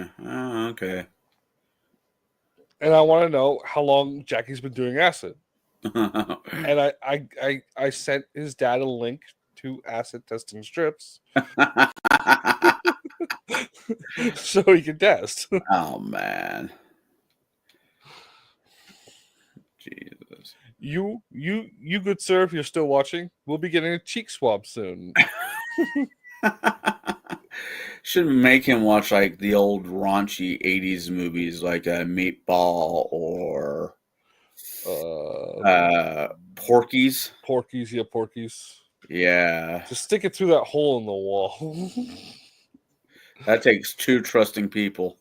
okay. And I want to know how long Jackie's been doing acid. And I sent his dad a link to acid testing strips so he can test. Oh man. Jesus. You good sir, if you're still watching, we'll be getting a cheek swab soon. Should make him watch like the old raunchy 80s movies like Meatball or Porky's. Porky's, yeah, Porky's. Yeah. Just stick it through that hole in the wall. That takes two trusting people.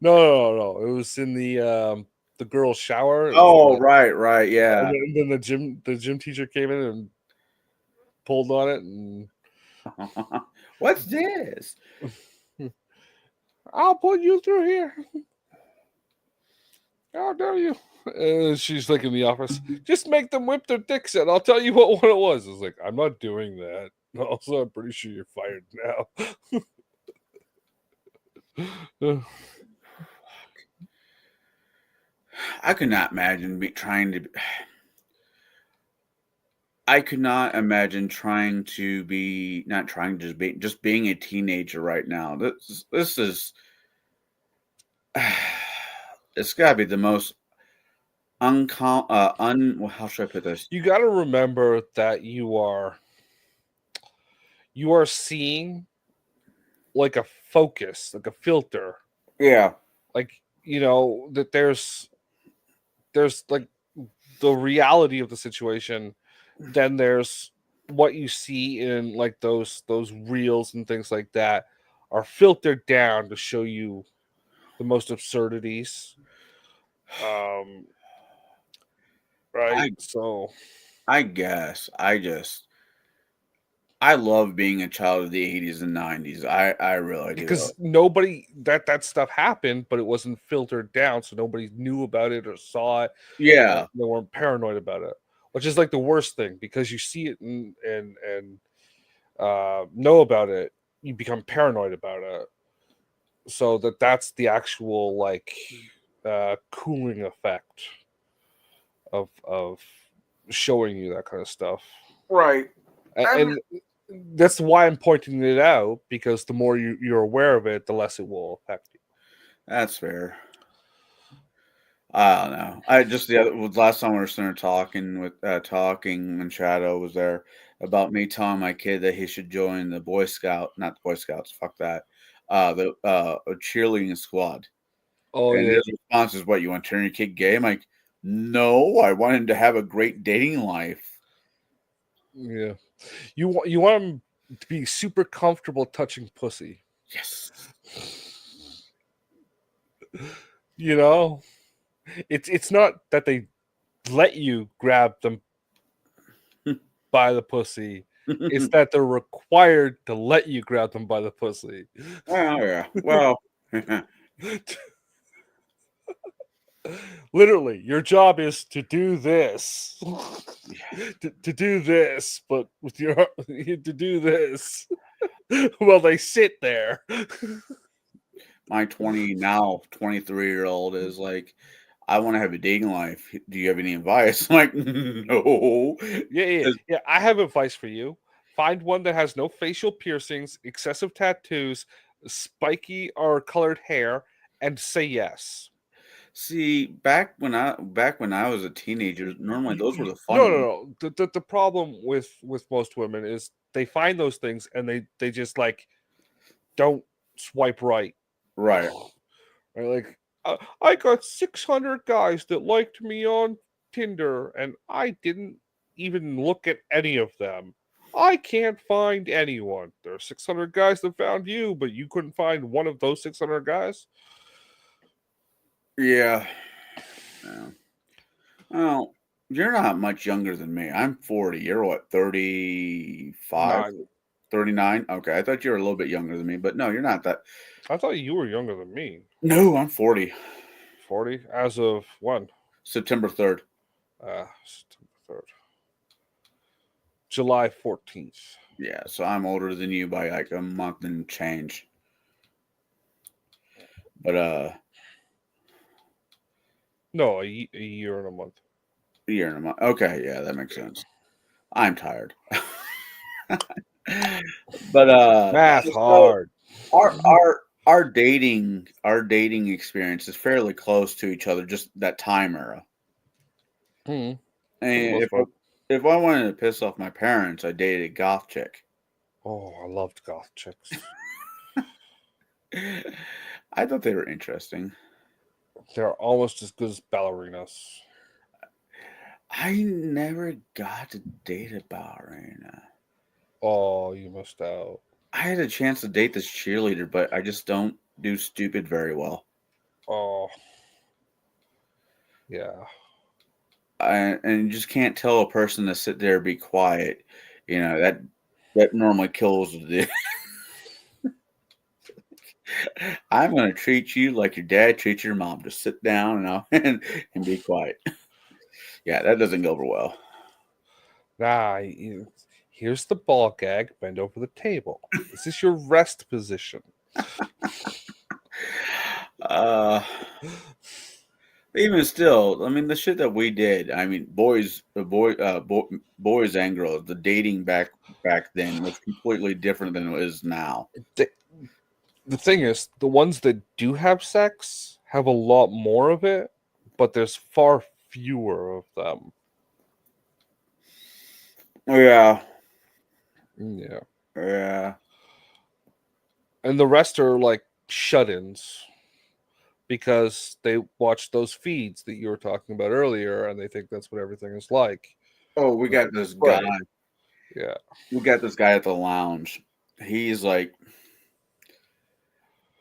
No. It was in the girl's shower. Oh, right, yeah. And then the gym teacher came in and pulled on it, and What's this? I'll put you through here. How dare you? She's like in the office. Just make them whip their dicks out. I'll tell you what one it was. I was like, I'm not doing that. Also, I'm pretty sure you're fired now. I could not imagine I could not imagine trying to be not trying to just being a teenager right now. This is it's got to be the most how should I put this? You got to remember that you are seeing like a focus, like a filter. Yeah. Like, that there's like the reality of the situation, then there's what you see in like those reels and things like that are filtered down to show you the most absurdities. Right. So I guess I love being a child of the 80s and 90s. I really do. because nobody that stuff happened, but it wasn't filtered down, so nobody knew about it or saw it. Yeah. They weren't paranoid about it, which is like the worst thing, because you see it and know about it, you become paranoid about it. So that's the actual like cooling effect of showing you that kind of stuff. Right. And that's why I'm pointing it out, because the more you're aware of it, the less it will affect you. That's fair. I don't know. I just last time we were sitting there talking when Shadow was there about me telling my kid that he should join the not the Boy Scouts, fuck that. The a cheerleading squad. Oh And yeah. his response is, "What, you want to turn your kid gay?" I'm like, No, I want him to have a great dating life. Yeah, you want him to be super comfortable touching pussy. Yes. You know, it's not that they let you grab them by the pussy. It's that they're required to let you grab them by the pussy. Oh yeah. Well, Literally, your job is to do this. to do this, but with your to do this. Well, they sit there. my 23-year-old is like, I want to have a dating life. Do you have any advice? I'm like, no. Yeah. I have advice for you. Find one that has no facial piercings, excessive tattoos, spiky or colored hair, and say yes. See, back when I was a teenager, normally those were the fun No, no, ones. no. The problem with most women is they find those things and they just like don't swipe right. Right. Right? Like I got 600 guys that liked me on Tinder, and I didn't even look at any of them. I can't find anyone. There are 600 guys that found you, but you couldn't find one of those 600 guys. Yeah. Yeah. Well, you're not much younger than me. I'm 40. You're what, 35, Nah, 39? Okay, I thought you were a little bit younger than me, but no, you're not that. I thought you were younger than me. No, I'm 40. 40 as of when? September 3rd. September 3rd. July 14th. Yeah, so I'm older than you by like a month and change. But No, a year and a month. a year and a month. Okay, yeah, that makes sense. I'm tired. But Math so hard. our dating experience is fairly close to each other, just that time era. Hmm. For the And most part. if I wanted to piss off my parents, I dated a goth chick. Oh, I loved goth chicks. I thought they were interesting. They're almost as good as ballerinas. I never got to date a ballerina. Oh, you missed out. I had a chance to date this cheerleader, but I just don't do stupid very well. Oh, yeah. And you just can't tell a person to sit there and be quiet. That normally kills the. I'm going to treat you like your dad treats your mom. Just sit down and be quiet. Yeah, that doesn't go over well. Here's the ball gag. Bend over the table. This is your rest position. Uh, Even still, I mean, the shit that we did. I mean, boys and girls. The dating back then was completely different than it is now. The, the thing is, the ones that do have sex have a lot more of it, but there's far fewer of them. Yeah, Yeah. yeah. And the rest are like shut-ins because they watch those feeds that you were talking about earlier and they think that's what everything is like. Oh, we got this guy. Right. Yeah. We got this guy at the lounge. He's like,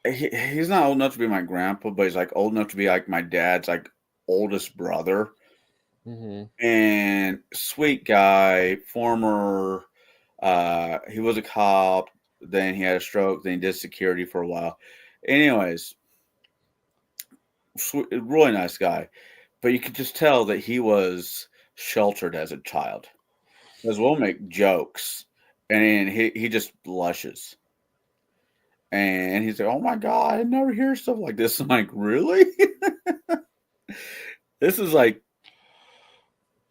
he's not old enough to be my grandpa, but he's like old enough to be like my dad's like oldest brother. Mm-hmm. And sweet guy, former. He was a cop. Then he had a stroke. Then he did security for a while. Anyways, really nice guy, but you could just tell that he was sheltered as a child. Because we'll make jokes, and he just blushes, and he's like, "Oh my god, I never hear stuff like this." I'm like, "Really? This is like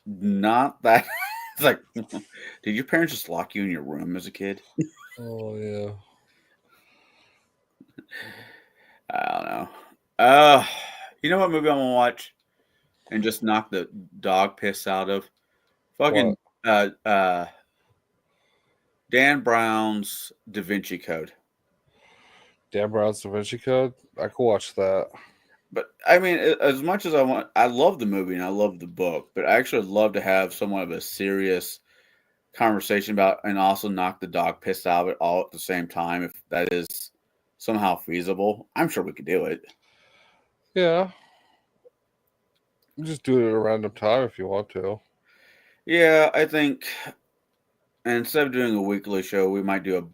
not that." It's like, did your parents just lock you in your room as a kid? Oh yeah. I don't know. Uh, you know what movie I'm gonna watch and just knock the dog piss out of? Fucking What? uh uh Dan Brown's Da Vinci Code. Dan Brown's Da Vinci Code? I could watch that. But I mean, as much as I love the movie and I love the book, but I actually love to have somewhat of a serious conversation about and also knock the dog piss out of it all at the same time. If that is somehow feasible, I'm sure we could do it. Yeah. You just do it at a random time if you want to. Yeah, I think instead of doing a weekly show, we might do a week.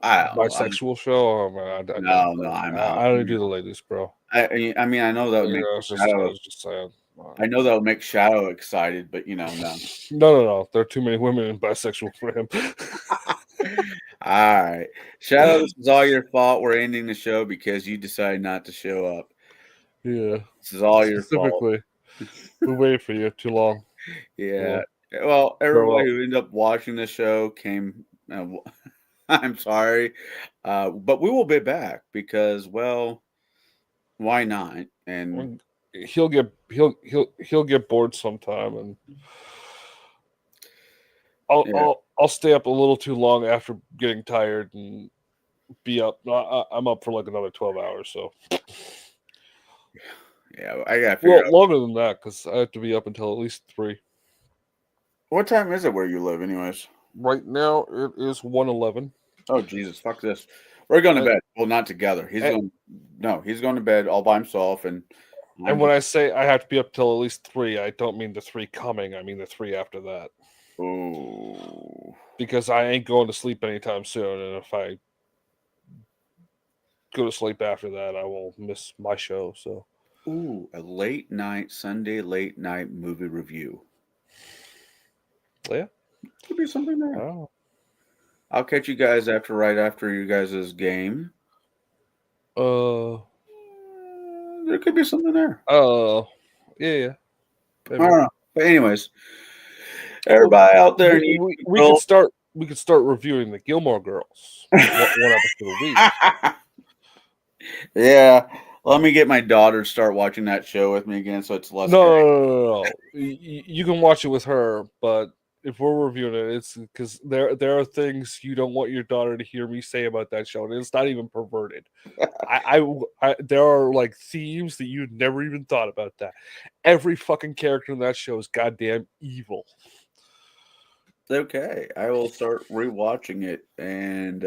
I don't know. Bisexual show? Oh man, No, I'm out. I only do the ladies, bro. I mean, I know that would You make know, I Shadow. was just saying. I know that would make Shadow excited, but no. No. There are too many women in bisexual for him. All right, Shadow, this is all your fault. We're ending the show because you decided not to show up. Yeah. This is all your fault. Specifically, we waited for you too long. Yeah. Well, everybody who ended up watching the show came. I'm sorry, but we will be back because, well, why not? And He'll get bored sometime, and I'll stay up a little too long after getting tired and be up. I'm up for like another 12 hours, so yeah, I gotta figure out longer than that because I have to be up until at least 3. what time is it where you live, anyways. Right now it is 1:11. Oh Jesus, fuck this. We're going to bed. Well, not together. He's going to bed all by himself, and when I say I have to be up till at least 3, I don't mean the 3 coming. I mean the 3 after that. Oh. Because I ain't going to sleep anytime soon, and if I go to sleep after that, I will miss my show. So, Ooh, a Sunday late night movie review. Yeah, could be something there. Oh. I'll catch you guys right after you guys' game. There could be something there. Yeah. I don't know. But anyways, everybody out there, we could start reviewing the Gilmore Girls one episode a week. Yeah, let me get my daughter to start watching that show with me again, so it's less. No. You can watch it with her, but if we're reviewing it, it's because there are things you don't want your daughter to hear me say about that show, and it's not even perverted. I there are like themes that you'd never even thought about. That every fucking character in that show is goddamn evil. Okay, I will start rewatching it, and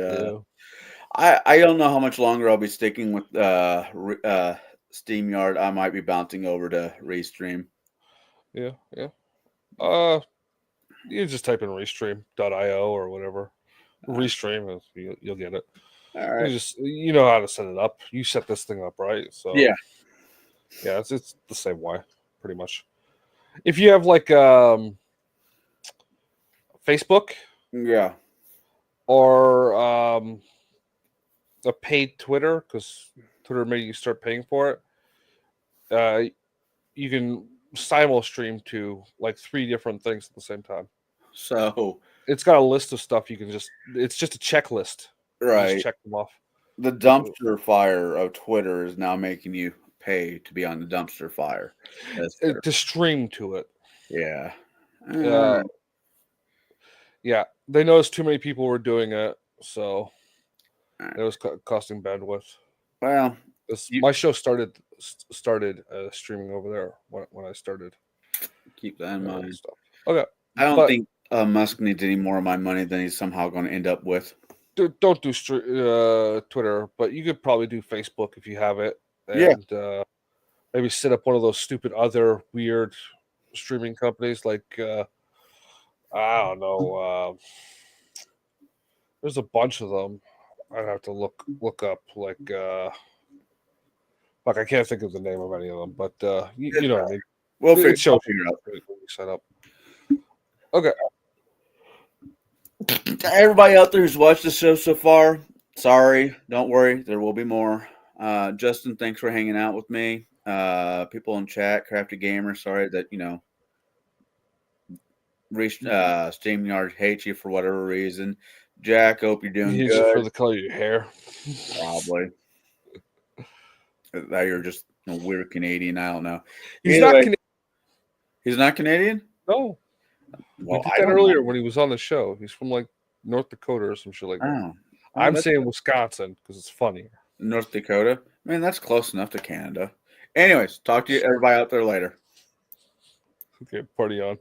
I don't know how much longer I'll be sticking with SteamYard. I might be bouncing over to Restream. Yeah. You just type in restream.io or whatever. Restream, you'll get it. All right. You know how to set it up. You set this thing up, right? So yeah, it's the same way, pretty much. If you have like Facebook, yeah, or a paid Twitter, because Twitter made you start paying for it, you can simul stream to like 3 different things at the same time. So it's got a list of stuff you can it's just a checklist. Right. Just check them off. The dumpster fire of Twitter is now making you pay to be on the dumpster fire. To stream to it. Yeah. Yeah. They noticed too many people were doing it, so it was costing bandwidth. Well, my show started streaming over there when I started. Keep that in mind. Stuff. Okay. I don't think Musk needs any more of my money than he's somehow going to end up with. Don't do Twitter, but you could probably do Facebook if you have it. And maybe set up one of those stupid other weird streaming companies like I don't know. There's a bunch of them. I'd have to look up like I can't think of the name of any of them, but you know what I mean. We'll figure it out. Set up. Okay. Everybody out there who's watched the show so far, sorry, don't worry, there will be more. Justin, thanks for hanging out with me. People in chat, Crafty Gamer, sorry that StreamYard hates you for whatever reason. Jack, hope you're doing good. You for the color of your hair, probably. That you're just a weird Canadian. I don't know. He's not Canadian. He's not Canadian? No. Well, we did that earlier when he was on the show. He's from like North Dakota or some shit like that. I'm saying Wisconsin because it's funnier. North Dakota? Man, that's close enough to Canada. Anyways, talk to you everybody out there later. Okay, party on.